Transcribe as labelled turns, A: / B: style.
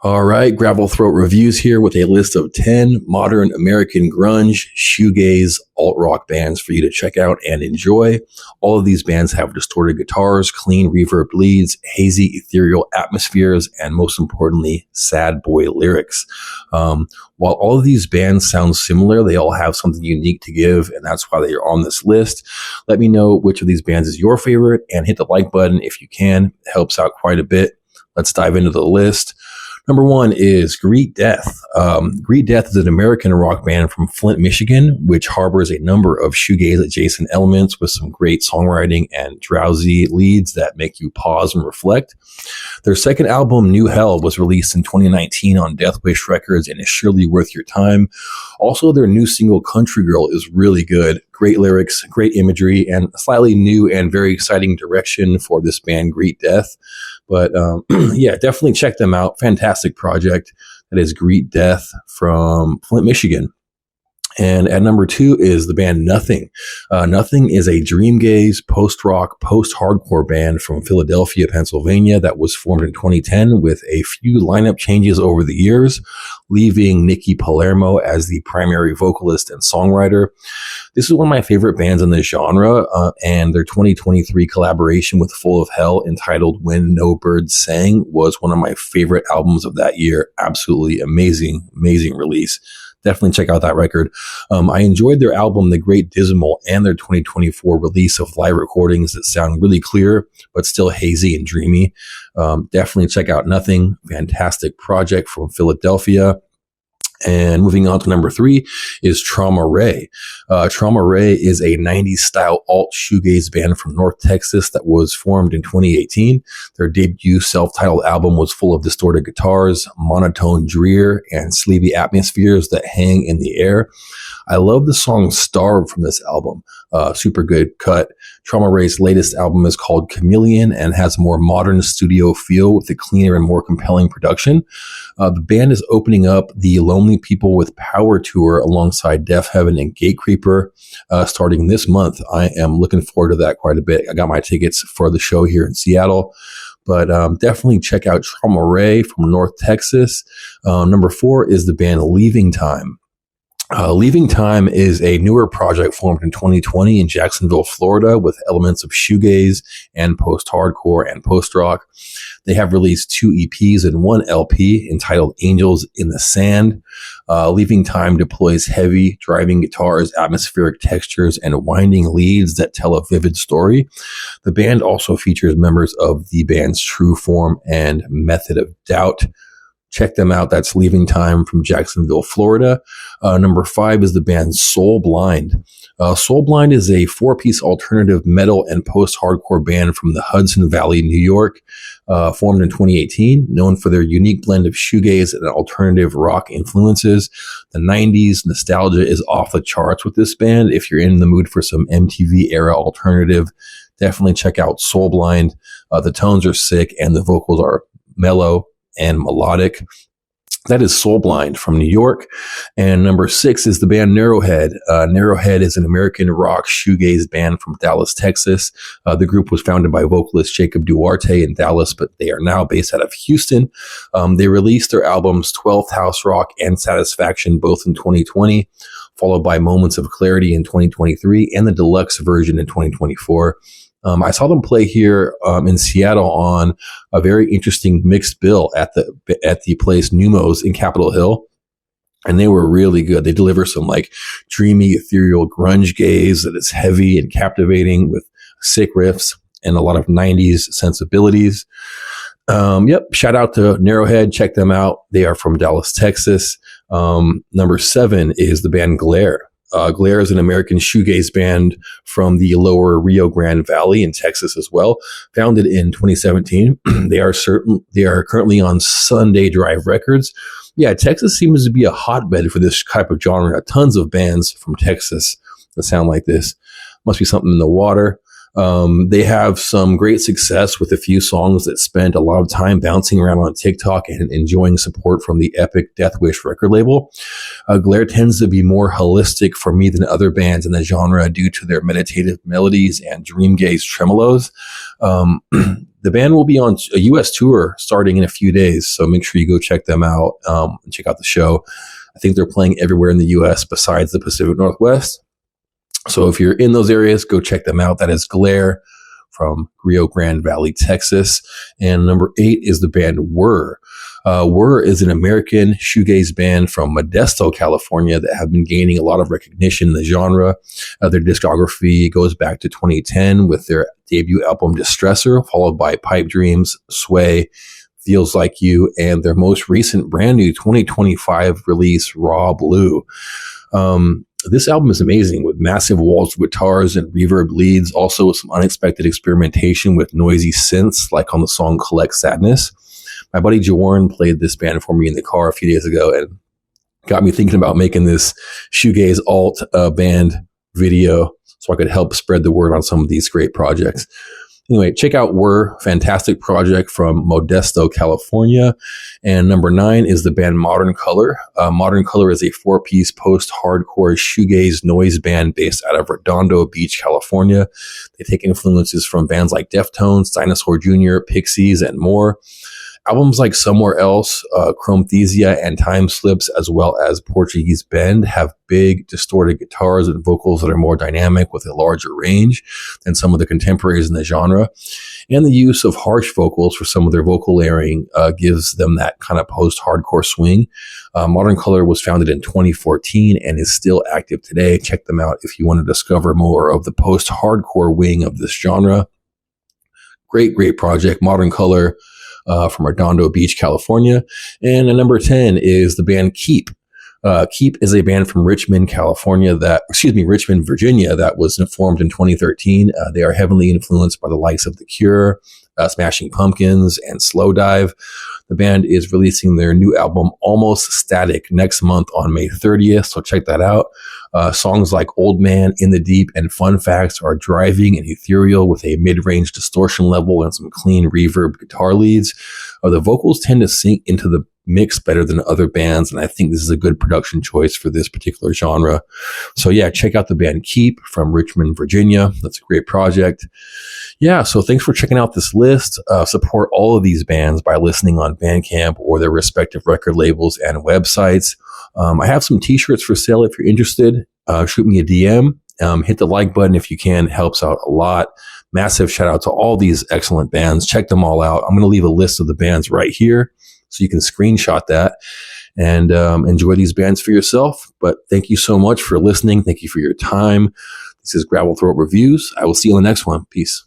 A: All right, Gravel Throat Reviews here with a list of 10 modern American grunge, shoegaze, alt-rock bands for you to check out and enjoy. All of these bands have distorted guitars, clean reverb leads, hazy ethereal atmospheres, and most importantly, sad boy lyrics. While all of these bands sound similar, they all have something unique to give, and that's why they are on this list. Let me know which of these bands is your favorite, and hit the like button if you can. It helps out quite a bit. Let's dive into the list. Number one is Greet Death. Greet Death is an American rock band from Flint, Michigan, which harbors a number of shoegaze-adjacent elements with some great songwriting and drowsy leads that make you pause and reflect. Their second album, New Hell, was released in 2019 on Death Wish Records and is surely worth your time. Also, their new single, Country Girl, is really good. Great lyrics, great imagery, and a slightly new and very exciting direction for this band, Greet Death. But yeah, definitely check them out. Fantastic project. That is Greet Death from Flint, Michigan. And at number two is the band Nothing. Nothing is a dreamgaze, post-rock, post-hardcore band from Philadelphia, Pennsylvania that was formed in 2010 with a few lineup changes over the years, leaving Nikki Palermo as the primary vocalist and songwriter. This is one of my favorite bands in this genre, and their 2023 collaboration with Full of Hell entitled When No Birds Sang was one of my favorite albums of that year. Absolutely amazing, amazing release. Definitely check out that record. I enjoyed their album, The Great Dismal, and their 2024 release of live recordings that sound really clear, but still hazy and dreamy. Definitely check out Nothing. Fantastic project from Philadelphia. And moving on to number three is Trauma Ray. Trauma Ray is a 90s style alt shoegaze band from North Texas that was formed in 2018. Their debut self-titled album was full of distorted guitars, monotone drear, and sleepy atmospheres that hang in the air. I love the song Starve from this album. Super good cut. Trauma Ray's latest album is called Chameleon and has a more modern studio feel with a cleaner and more compelling production. The band is opening up the Lonely People with Power tour alongside Deaf Heaven and Gatecreeper starting this month. I am looking forward to that quite a bit. I got my tickets for the show here in Seattle. But definitely check out Trauma Ray from North Texas. Number four is the band Leaving Time. Leaving Time is a newer project formed in 2020 in Jacksonville, Florida, with elements of shoegaze and post-hardcore and post-rock. They have released 2 EPs and 1 LP entitled Angels in the Sand. Leaving Time deploys heavy driving guitars, atmospheric textures, and winding leads that tell a vivid story. The band also features members of the band's True Form and Method of Doubt. Check them out. That's Leaving Time from Jacksonville, Florida. Number five is the band Soul Blind. Soul Blind is a 4-piece alternative metal and post-hardcore band from the Hudson Valley, New York, formed in 2018, known for their unique blend of shoegaze and alternative rock influences. The 90s nostalgia is off the charts with this band. If you're in the mood for some MTV era alternative, definitely check out Soul Blind. The tones are sick and the vocals are mellow and melodic. That is Soul Blind from New York. And number six is the band Narrowhead. Narrowhead is an American rock shoegaze band from Dallas, Texas. The group was founded by vocalist Jacob Duarte in Dallas, but they are now based out of Houston. They released their albums 12th House Rock and Satisfaction both in 2020, followed by Moments of Clarity in 2023 and the deluxe version in 2024. I saw them play here in Seattle on a very interesting mixed bill at the place Numos in Capitol Hill, and they were really good. They deliver some like dreamy, ethereal grunge gaze that is heavy and captivating with sick riffs and a lot of 90s sensibilities. Shout out to Narrowhead. Check them out. They are from Dallas, Texas. Number seven is the band Glare. Glare is an American shoegaze band from the lower Rio Grande Valley in Texas as well. Founded in 2017, they are currently on Sunday Drive Records. Yeah, Texas seems to be a hotbed for this type of genre. Tons of bands from Texas that sound like this. Must be something in the water. They have some great success with a few songs that spend a lot of time bouncing around on TikTok and enjoying support from the Epic Death Wish record label. Glare tends to be more holistic for me than other bands in the genre due to their meditative melodies and dream gaze tremolos. The band will be on a U.S. tour starting in a few days, so make sure you go check them out and check out the show. I think they're playing everywhere in the U.S. besides the Pacific Northwest. So if you're in those areas, go check them out. That is Glare from Rio Grande Valley, Texas. And number 8 is the band Whir. Whir is an American shoegaze band from Modesto, California that have been gaining a lot of recognition in the genre. Their discography goes back to 2010 with their debut album Distressor, followed by Pipe Dreams, Sway, Feels Like You, and their most recent brand new 2025 release, Raw Blue. This album is amazing with massive walls of guitars and reverb leads, also with some unexpected experimentation with noisy synths like on the song Collect Sadness. My buddy Jaworn played this band for me in the car a few days ago and got me thinking about making this shoegaze alt band video so I could help spread the word on some of these great projects. Anyway, check out Whir, fantastic project from Modesto, California. And number 9 is the band Modern Color. Modern Color is a 4-piece post-hardcore shoegaze noise band based out of Redondo Beach, California. They take influences from bands like Deftones, Dinosaur Jr., Pixies, and more. Albums like Somewhere Else, Chromethesia, and Time Slips, as well as Portuguese Bend, have big distorted guitars and vocals that are more dynamic with a larger range than some of the contemporaries in the genre. And the use of harsh vocals for some of their vocal layering gives them that kind of post-hardcore swing. Modern Color was founded in 2014 and is still active today. Check them out if you want to discover more of the post-hardcore wing of this genre. Great project, Modern Color. From Redondo Beach, California. And number 10 is the band Keep. Keep is a band from Richmond, Virginia that was formed in 2013. They are heavily influenced by the likes of The Cure, Smashing Pumpkins, and Slowdive. The band is releasing their new album, Almost Static, next month on May 30th, so check that out. Songs like Old Man, In the Deep, and Fun Facts are driving and ethereal with a mid-range distortion level and some clean reverb guitar leads. The vocals tend to sink into the mix better than other bands, and I think this is a good production choice for this particular genre. So yeah, check out the band Keep from Richmond, Virginia. That's a great project. Yeah, so thanks for checking out this list. Support all of these bands by listening on Bandcamp or their respective record labels and websites. I have some t-shirts for sale if you're interested. Shoot me a DM. Hit the like button if you can. It helps out a lot. Massive shout out to all these excellent bands. Check them all out. I'm going to leave a list of the bands right here so you can screenshot that and enjoy these bands for yourself. But thank you so much for listening. Thank you for your time. This is Gravel Throat Reviews. I will see you on the next one. Peace.